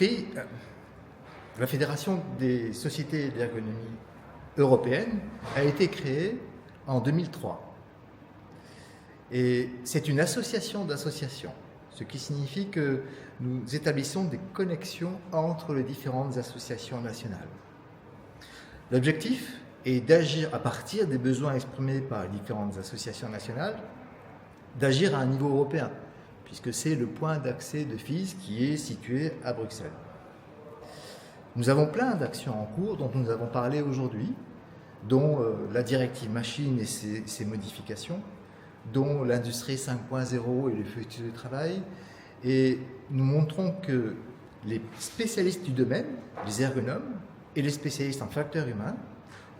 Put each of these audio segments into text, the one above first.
La Fédération des sociétés d'ergonomie européenne a été créée en 2003. Et c'est une association d'associations, ce qui signifie que nous établissons des connexions entre les différentes associations nationales. L'objectif est d'agir à partir des besoins exprimés par les différentes associations nationales, d'agir à un niveau européen, puisque c'est le point d'accès de FIS qui est situé à Bruxelles. Nous avons plein d'actions en cours dont nous avons parlé aujourd'hui, dont la directive machine et ses modifications, dont l'industrie 5.0 et le futur du travail, et nous montrons que les spécialistes du domaine, les ergonomes et les spécialistes en facteurs humains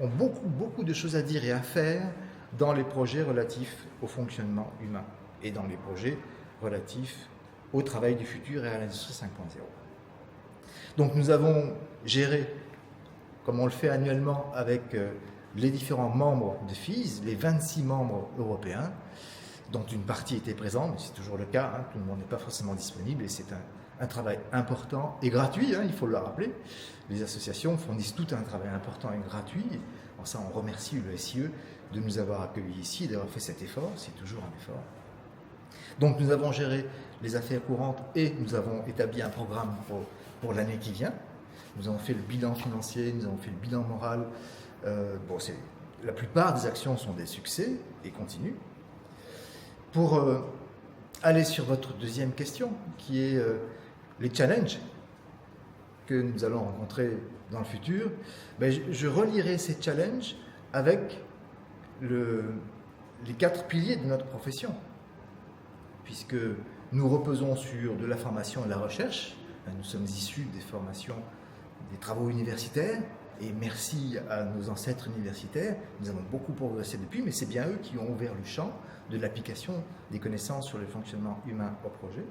ont beaucoup de choses à dire et à faire dans les projets relatifs au fonctionnement humain et dans les projets relatifs au travail du futur et à l'industrie 5.0. Donc nous avons géré, comme on le fait annuellement avec les différents membres de FIS, les 26 membres européens, dont une partie était présente, c'est toujours le cas, hein, tout le monde n'est pas forcément disponible et c'est un travail important et gratuit, hein, il faut le rappeler. Les associations fournissent tout un travail important et gratuit. En ça, on remercie le SIE de nous avoir accueillis ici et d'avoir fait cet effort, c'est toujours un effort. Donc nous avons géré les affaires courantes et nous avons établi un programme pour l'année qui vient. Nous avons fait le bilan financier, nous avons fait le bilan moral. La plupart des actions sont des succès et continuent. Pour aller sur votre deuxième question, qui est les challenges que nous allons rencontrer dans le futur, je relierai ces challenges avec les 4 piliers de notre profession, puisque nous reposons sur de la formation et de la recherche. Nous sommes issus des formations, des travaux universitaires, et merci à nos ancêtres universitaires, nous avons beaucoup progressé depuis, mais c'est bien eux qui ont ouvert le champ de l'application des connaissances sur le fonctionnement humain au projet.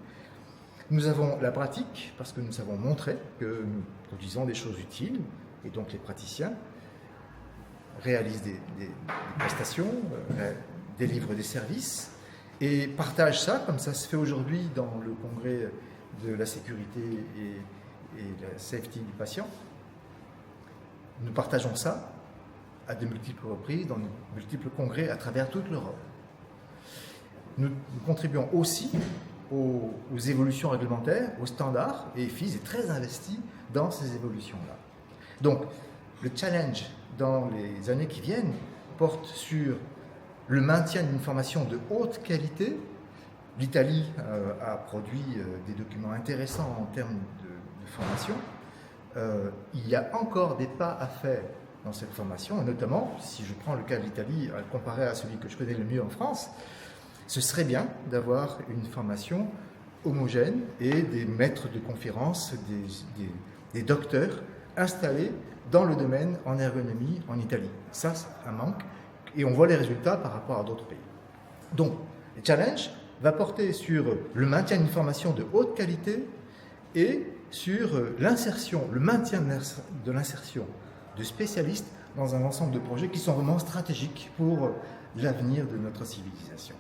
Nous avons la pratique, parce que nous savons montrer que nous produisons des choses utiles, et donc les praticiens réalisent des prestations, délivrent des services, et partagent ça, comme ça se fait aujourd'hui dans le congrès de la sécurité et la safety du patient. Nous partageons ça à de multiples reprises, dans de multiples congrès à travers toute l'Europe. Nous contribuons aussi aux évolutions réglementaires, aux standards, et FIS est très investi dans ces évolutions-là. Donc, le challenge dans les années qui viennent porte sur le maintien d'une formation de haute qualité. L'Italie a produit des documents intéressants en termes de formation. Il y a encore des pas à faire dans cette formation, et notamment, si je prends le cas de l'Italie, comparé à celui que je connais le mieux en France, ce serait bien d'avoir une formation homogène et des maîtres de conférences, des docteurs installés dans le domaine en ergonomie en Italie. Ça, c'est un manque, et on voit les résultats par rapport à d'autres pays. Donc, le challenge va porter sur le maintien d'une formation de haute qualité et sur l'insertion, le maintien de l'insertion de spécialistes dans un ensemble de projets qui sont vraiment stratégiques pour l'avenir de notre civilisation.